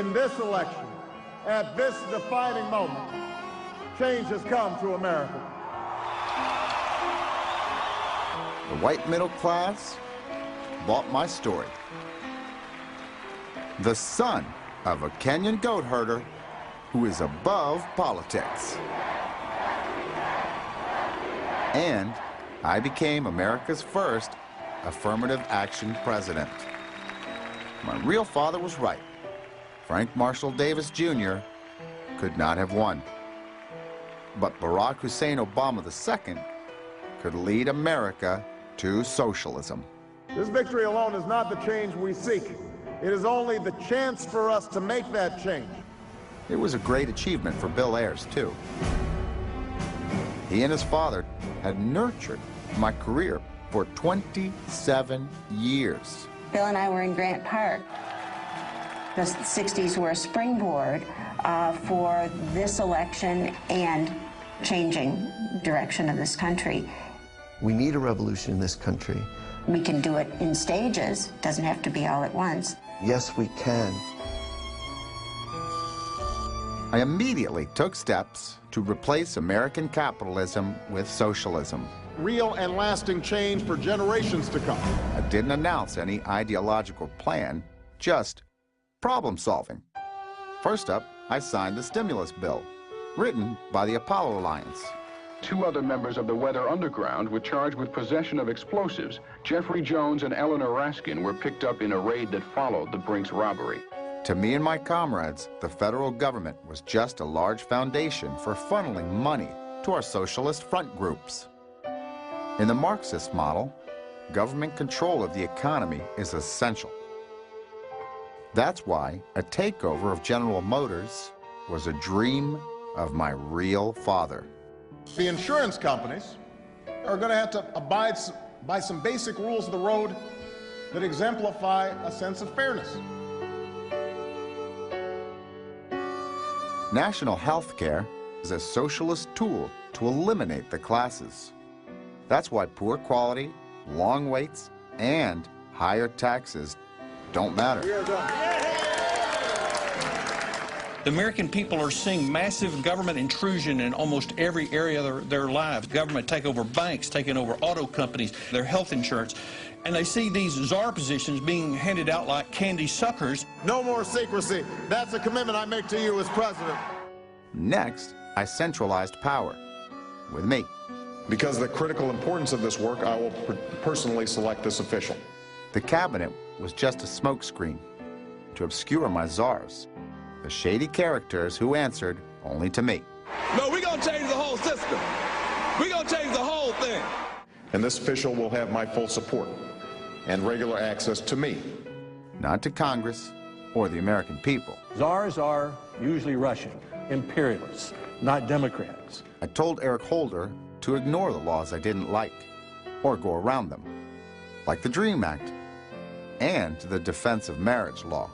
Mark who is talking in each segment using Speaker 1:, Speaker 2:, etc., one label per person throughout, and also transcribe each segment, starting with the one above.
Speaker 1: In this election, at this defining moment, change has come to America.
Speaker 2: The white middle class bought my story. The son of a Kenyan goat herder who is above politics. And I became America's first affirmative action president. My real father was right. Frank Marshall Davis Jr. could not have won. But Barack Hussein Obama II could lead America to socialism.
Speaker 1: This victory alone is not the change we seek. It is only the chance for us to make that change.
Speaker 2: It was a great achievement for Bill Ayers, too. He and his father had nurtured my career for 27 years.
Speaker 3: Bill and I were in Grant Park. The 60s were a springboard for this election and changing direction of this country.
Speaker 4: We need a revolution in this country.
Speaker 3: We can do it in stages. It doesn't have to be all at once.
Speaker 4: Yes, we can.
Speaker 2: I immediately took steps to replace American capitalism with socialism.
Speaker 1: Real and lasting change for generations to come.
Speaker 2: I didn't announce any ideological plan, just problem solving. First up, I signed the stimulus bill, written by the Apollo Alliance.
Speaker 5: 2 other members of the Weather Underground were charged with possession of explosives. Jeffrey Jones and Eleanor Raskin were picked up in a raid that followed the Brinks robbery.
Speaker 2: To me and my comrades, the federal government was just a large foundation for funneling money to our socialist front groups. In the Marxist model, government control of the economy is essential. That's why a takeover of General Motors was a dream of my real father.
Speaker 1: The insurance companies are going to have to abide by some basic rules of the road that exemplify a sense of fairness.
Speaker 2: National health care is a socialist tool to eliminate the classes. That's why poor quality, long waits, and higher taxes don't matter.
Speaker 6: The American people are seeing massive government intrusion in almost every area of their lives. Government take over banks, taking over auto companies, their health insurance. And they see these czar positions being handed out like candy suckers.
Speaker 1: No more secrecy. That's a commitment I make to you as president.
Speaker 2: Next, I centralized power with me.
Speaker 1: Because of the critical importance of this work, I will personally select this official.
Speaker 2: The cabinet was just a smokescreen to obscure my czars, the shady characters who answered only to me.
Speaker 7: No, we're going to change the whole system. We're going to change the whole thing.
Speaker 1: And this official will have my full support and regular access to me.
Speaker 2: Not to Congress or the American people.
Speaker 8: Czars are usually Russian, imperialists, not Democrats.
Speaker 2: I told Eric Holder to ignore the laws I didn't like or go around them, like the DREAM Act and the Defense of Marriage law.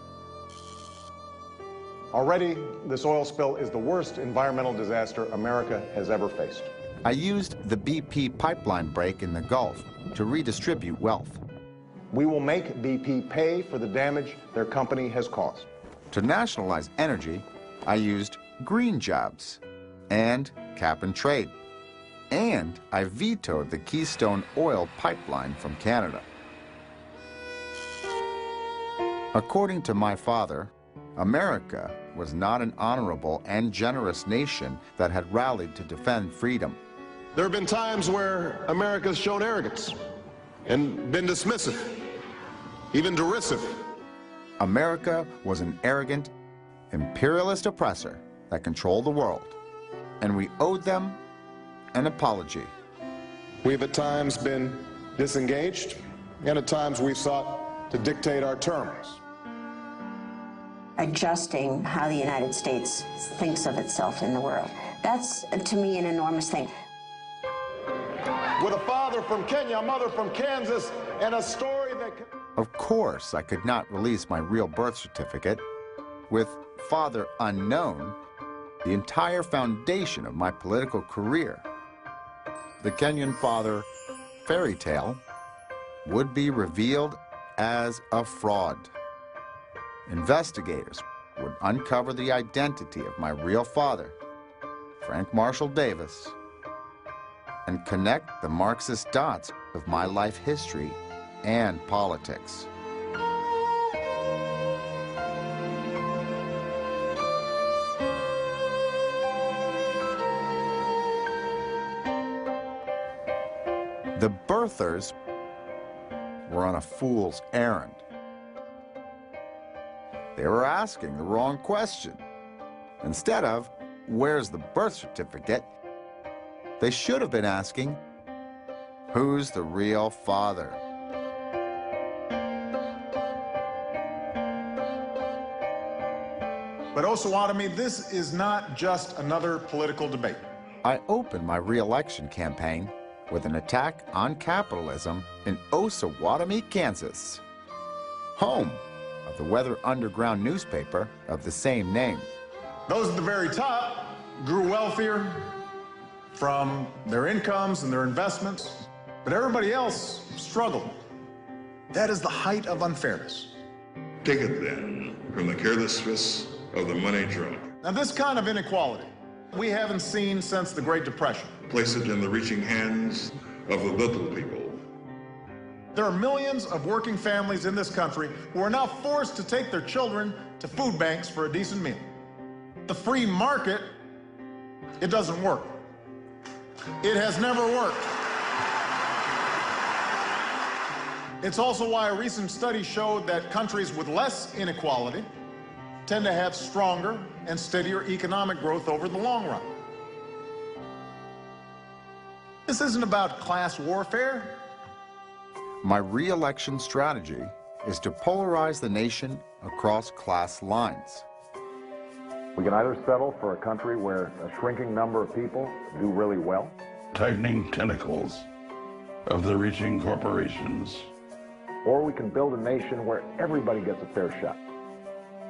Speaker 1: Already, this oil spill is the worst environmental disaster America has ever faced.
Speaker 2: I used the BP pipeline break in the Gulf to redistribute wealth.
Speaker 1: We will make BP pay for the damage their company has caused.
Speaker 2: To nationalize energy, I used green jobs and cap and trade. And I vetoed the Keystone Oil pipeline from Canada. According to my father, America was not an honorable and generous nation that had rallied to defend freedom.
Speaker 1: There have been times where America's shown arrogance and been dismissive, even derisive.
Speaker 2: America was an arrogant, imperialist oppressor that controlled the world, and we owed them an apology.
Speaker 1: We've at times been disengaged, and at times we've sought to dictate our terms.
Speaker 3: Adjusting how the United States thinks of itself in the world. That's, to me, an enormous thing.
Speaker 1: With a father from Kenya, a mother from Kansas, and a story that...
Speaker 2: Of course, I could not release my real birth certificate. With father unknown, the entire foundation of my political career, the Kenyan father fairy tale, would be revealed as a fraud. Investigators would uncover the identity of my real father, Frank Marshall Davis, and connect the Marxist dots of my life history and politics. The birthers were on a fool's errand. They were asking the wrong question. Instead of, where's the birth certificate? They should have been asking, who's the real father?
Speaker 1: But Osawatomie, this is not just another political debate.
Speaker 2: I opened my re-election campaign with an attack on capitalism in Osawatomie, Kansas, home of the Weather Underground newspaper of the same name.
Speaker 1: Those at the very top grew wealthier from their incomes and their investments, but everybody else struggled. That is the height of unfairness.
Speaker 9: Take it then from the carelessness of the money drunk.
Speaker 1: Now, this kind of inequality we haven't seen since the Great Depression.
Speaker 9: Place it in the reaching hands of the little people.
Speaker 1: There are millions of working families in this country who are now forced to take their children to food banks for a decent meal. The free market, it doesn't work. It has never worked. It's also why a recent study showed that countries with less inequality tend to have stronger and steadier economic growth over the long run. This isn't about class warfare.
Speaker 2: My re-election strategy is to polarize the nation across class lines.
Speaker 10: We can either settle for a country where a shrinking number of people do really well.
Speaker 11: Tightening tentacles of the reaching corporations.
Speaker 10: Or we can build a nation where everybody gets a fair shot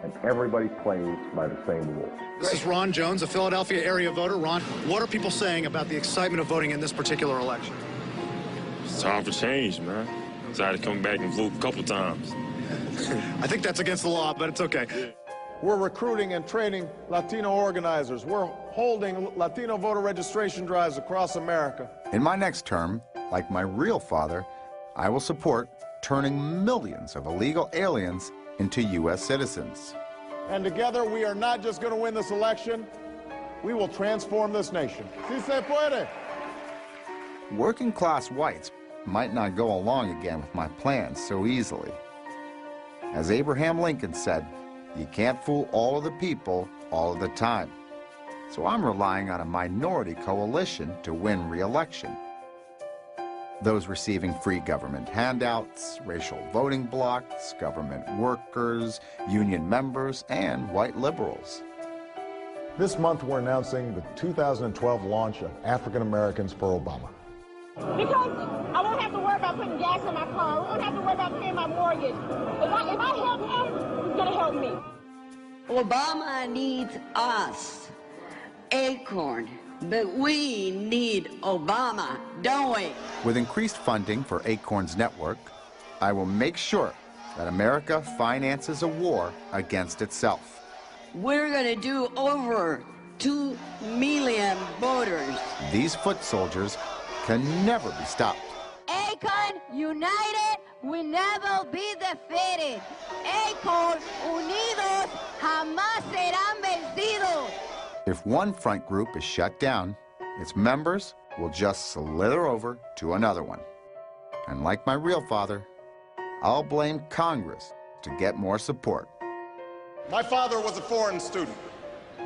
Speaker 10: and everybody plays by the same rules.
Speaker 12: This is Ron Jones, a Philadelphia area voter. Ron, what are people saying about the excitement of voting in this particular election?
Speaker 13: It's time for change, man. Decided to come back and vote a couple times.
Speaker 12: I think that's against the law, but it's okay.
Speaker 1: We're recruiting and training Latino organizers. We're holding Latino voter registration drives across America.
Speaker 2: In my next term, like my real father, I will support turning millions of illegal aliens into U.S. citizens.
Speaker 1: And together, we are not just going to win this election, we will transform this nation. Si se puede.
Speaker 2: Working class whites might not go along again with my plans so easily. As Abraham Lincoln said, you can't fool all of the people all of the time. So I'm relying on a minority coalition to win re-election. Those receiving free government handouts, racial voting blocs, government workers, union members, and white liberals.
Speaker 1: This month, we're announcing the 2012 launch of African Americans for Obama.
Speaker 14: Because I won't have to worry about putting gas in my car. I won't have to worry about paying my mortgage. If I help him, he's going to help me.
Speaker 15: Obama needs us, Acorn. But we need Obama, don't we?
Speaker 2: With increased funding for Acorn's network, I will make sure that America finances a war against itself.
Speaker 15: We're going to do over 2 million voters.
Speaker 2: These foot soldiers can never be stopped.
Speaker 16: Acorn united will never be defeated. Acorn unidos jamás serán vencidos.
Speaker 2: If one front group is shut down, its members will just slither over to another one. And like my real father, I'll blame Congress to get more support.
Speaker 1: My father was a foreign student,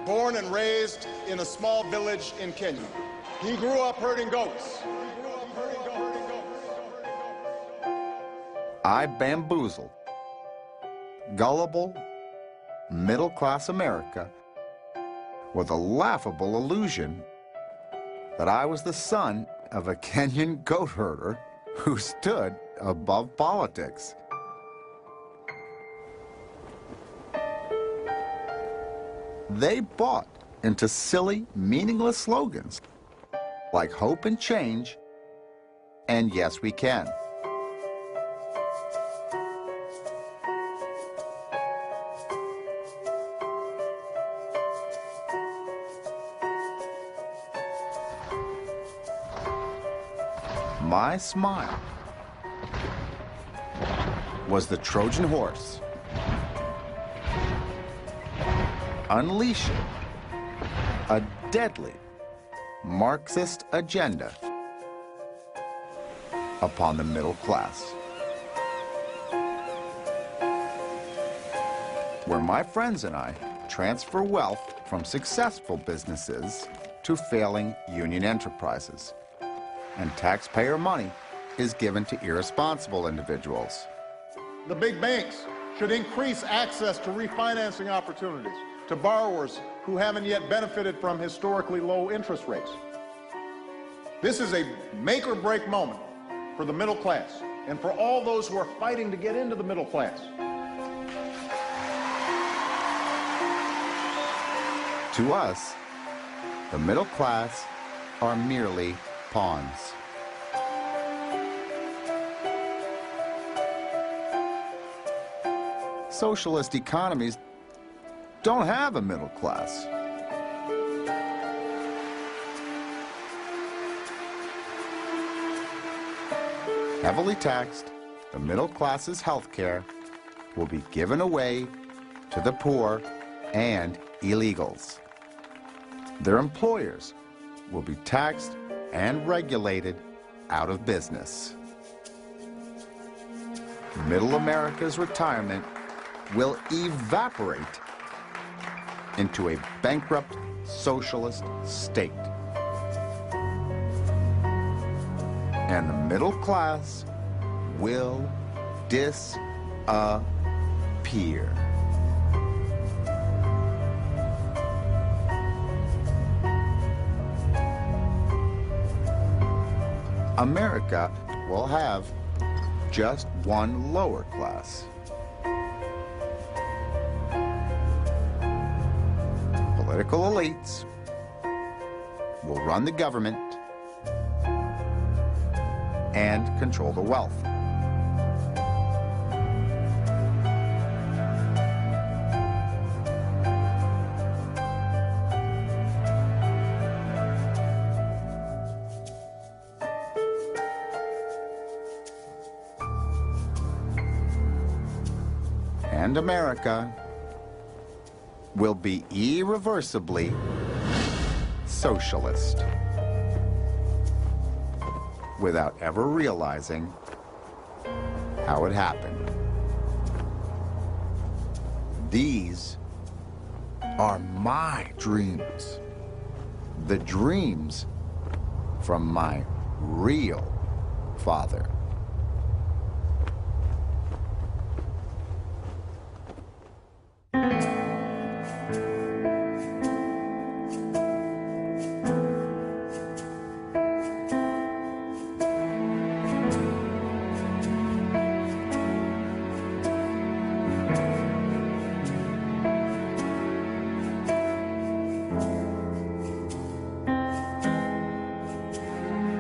Speaker 1: born and raised in a small village in Kenya. He grew up herding goats.
Speaker 2: I bamboozled gullible, middle-class America with a laughable illusion that I was the son of a Kenyan goat herder who stood above politics. They bought into silly, meaningless slogans like hope and change and yes, we can. My smile was the Trojan horse, unleashing a deadly Marxist agenda upon the middle class. Where my friends and I transfer wealth from successful businesses to failing union enterprises, and taxpayer money is given to irresponsible individuals.
Speaker 1: The big banks should increase access to refinancing opportunities to borrowers who haven't yet benefited from historically low interest rates. This is a make or break moment for the middle class and for all those who are fighting to get into the middle class.
Speaker 2: To us, the middle class are merely pawns. Socialist economies don't have a middle class. Heavily taxed, the middle class's health care will be given away to the poor and illegals. Their employers will be taxed and regulated out of business. Middle America's retirement will evaporate into a bankrupt socialist state. And the middle class will disappear. America will have just one lower class. Political elites will run the government and control the wealth. And America will be irreversibly socialist without ever realizing how it happened. These are my dreams, the dreams from my real father.